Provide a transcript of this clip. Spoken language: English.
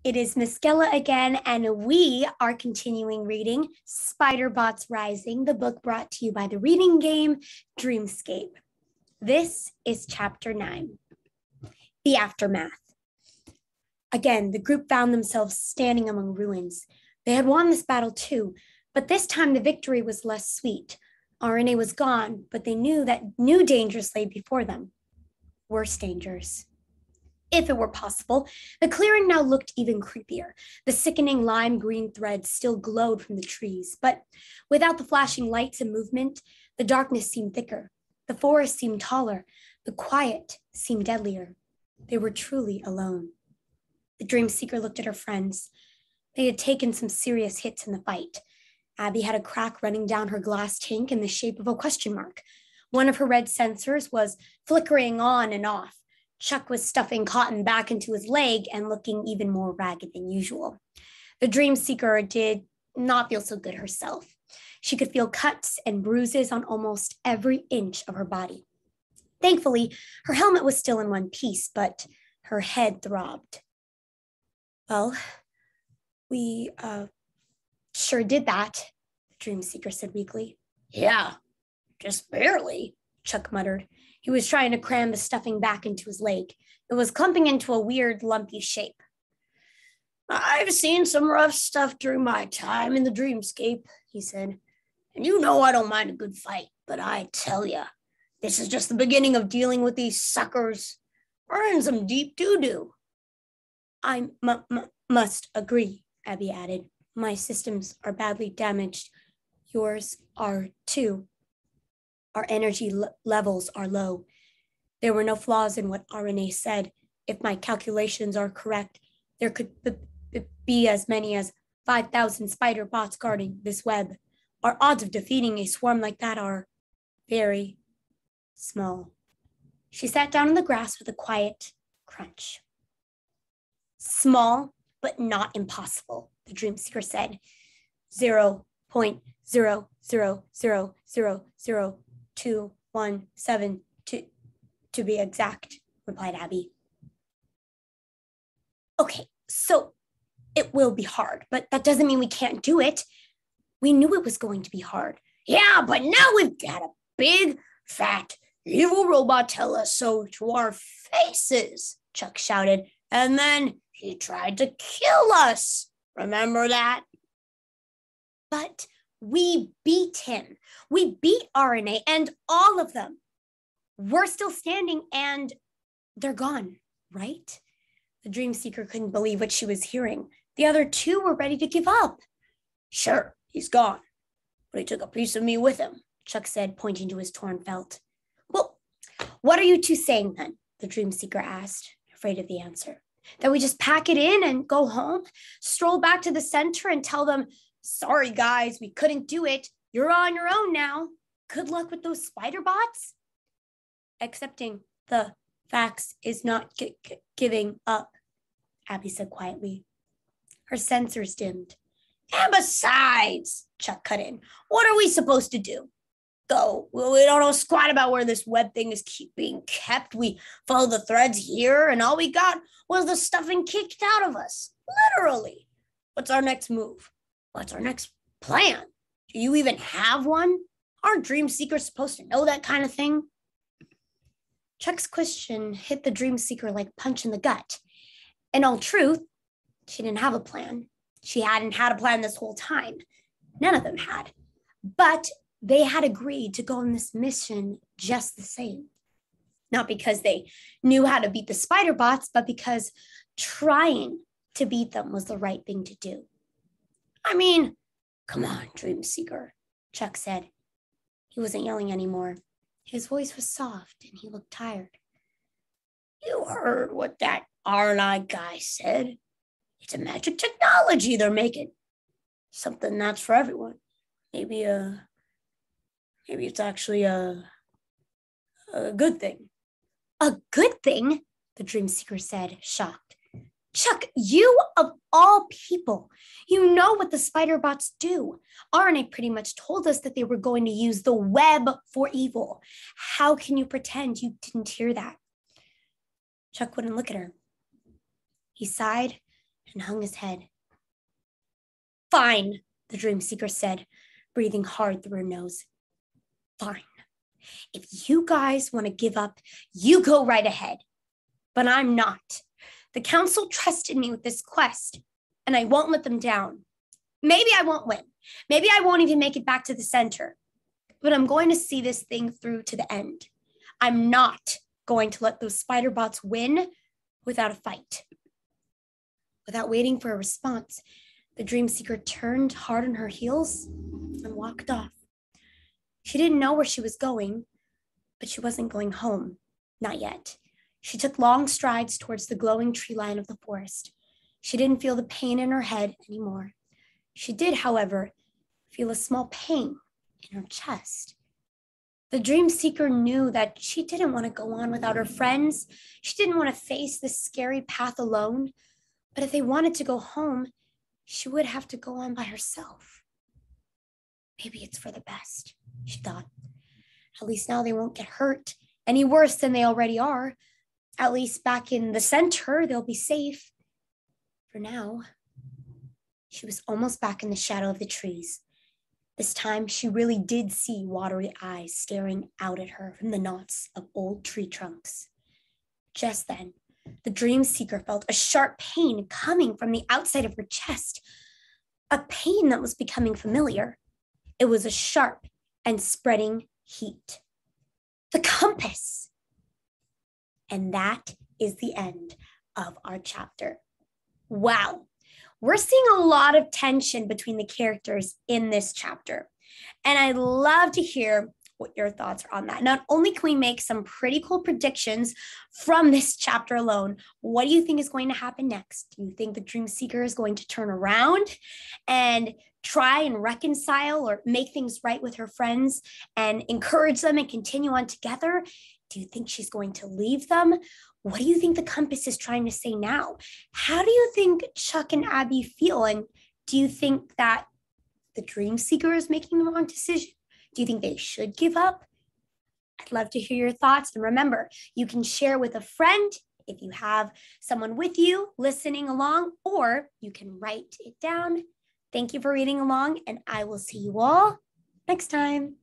It is Miss Gella again, and we are continuing reading Spider-Bots Rising, the book brought to you by the reading game Dreamscape. This is Chapter 9, The Aftermath. Again, the group found themselves standing among ruins. They had won this battle too, but this time the victory was less sweet. RNA was gone, but they knew that new dangers lay before them. Worse dangers. If it were possible, the clearing now looked even creepier. The sickening lime green threads still glowed from the trees, but without the flashing lights and movement, the darkness seemed thicker. The forest seemed taller. The quiet seemed deadlier. They were truly alone. The dream seeker looked at her friends. They had taken some serious hits in the fight. Abby had a crack running down her glass tank in the shape of a question mark. One of her red sensors was flickering on and off. Chuck was stuffing cotton back into his leg and looking even more ragged than usual. The dream seeker did not feel so good herself. She could feel cuts and bruises on almost every inch of her body. Thankfully, her helmet was still in one piece, but her head throbbed. Well, we sure did that, the dream seeker said weakly. Yeah, just barely, Chuck muttered. He was trying to cram the stuffing back into his leg. It was clumping into a weird, lumpy shape. I've seen some rough stuff during my time in the Dreamscape, he said. And you know I don't mind a good fight, but I tell ya, this is just the beginning of dealing with these suckers. We're in some deep doo-doo. I must agree, Abby added. My systems are badly damaged. Yours are too. Our energy levels are low. There were no flaws in what RNA said. If my calculations are correct, there could be as many as 5,000 spider bots guarding this web. Our odds of defeating a swarm like that are very small. She sat down in the grass with a quiet crunch. Small, but not impossible, the dream seeker said. 0.000000217 to be exact, replied Abby. Okay, so it will be hard, but that doesn't mean we can't do it. We knew it was going to be hard. Yeah, but now we've got a big, fat, evil robot tell us so to our faces, Chuck shouted. And then he tried to kill us. Remember that? But we beat him. We beat RNA and all of them. We're still standing and they're gone, right? The dream seeker couldn't believe what she was hearing. The other two were ready to give up. Sure, he's gone, but he took a piece of me with him, Chuck said, pointing to his torn felt. Well, what are you two saying then? The dream seeker asked, afraid of the answer. That we just pack it in and go home, stroll back to the center and tell them, sorry guys, we couldn't do it. You're on your own now. Good luck with those spider bots. Accepting the facts is not giving up, Abby said quietly. Her sensors dimmed. And besides, Chuck cut in, what are we supposed to do? Go. Well, we don't know squat about where this web thing is being kept. We follow the threads here, and all we got was the stuffing kicked out of us. Literally. What's our next move? What's our next plan? Do you even have one? Aren't dream seekers supposed to know that kind of thing? Chuck's question hit the dream seeker like a punch in the gut. In all truth, she didn't have a plan. She hadn't had a plan this whole time. None of them had. But they had agreed to go on this mission just the same. Not because they knew how to beat the spider bots, but because trying to beat them was the right thing to do. I mean, come on, dream seeker, Chuck said. He wasn't yelling anymore. His voice was soft and he looked tired. You heard what that RNI guy said. It's a magic technology they're making. Something that's for everyone. Maybe it's actually a good thing. A good thing? The dream seeker said, shocked. Chuck, you of all people, you know what the spider bots do. RNA pretty much told us that they were going to use the web for evil. How can you pretend you didn't hear that? Chuck wouldn't look at her. He sighed and hung his head. Fine, the dream seeker said, breathing hard through her nose. Fine. If you guys want to give up, you go right ahead. But I'm not. The council trusted me with this quest, and I won't let them down. Maybe I won't win. Maybe I won't even make it back to the center. But I'm going to see this thing through to the end. I'm not going to let those spider bots win without a fight. Without waiting for a response, the dream seeker turned hard on her heels and walked off. She didn't know where she was going, but she wasn't going home. Not yet. She took long strides towards the glowing tree line of the forest. She didn't feel the pain in her head anymore. She did, however, feel a small pain in her chest. The dream seeker knew that she didn't want to go on without her friends. She didn't want to face this scary path alone. But if they wanted to go home, she would have to go on by herself. Maybe it's for the best, she thought. At least now they won't get hurt any worse than they already are. At least back in the center, they'll be safe. For now, she was almost back in the shadow of the trees. This time, she really did see watery eyes staring out at her from the knots of old tree trunks. Just then, the dream seeker felt a sharp pain coming from the outside of her chest, a pain that was becoming familiar. It was a sharp and spreading heat. The compass! And that is the end of our chapter. Wow. We're seeing a lot of tension between the characters in this chapter. And I'd love to hear what your thoughts are on that. Not only can we make some pretty cool predictions from this chapter alone, what do you think is going to happen next? Do you think the dream seeker is going to turn around and try and reconcile or make things right with her friends and encourage them and continue on together? Do you think she's going to leave them? What do you think the compass is trying to say now? How do you think Chuck and Abby feel? And do you think that the dream seeker is making the wrong decision? Do you think they should give up? I'd love to hear your thoughts. And remember, you can share with a friend if you have someone with you listening along, or you can write it down. Thank you for reading along, and I will see you all next time.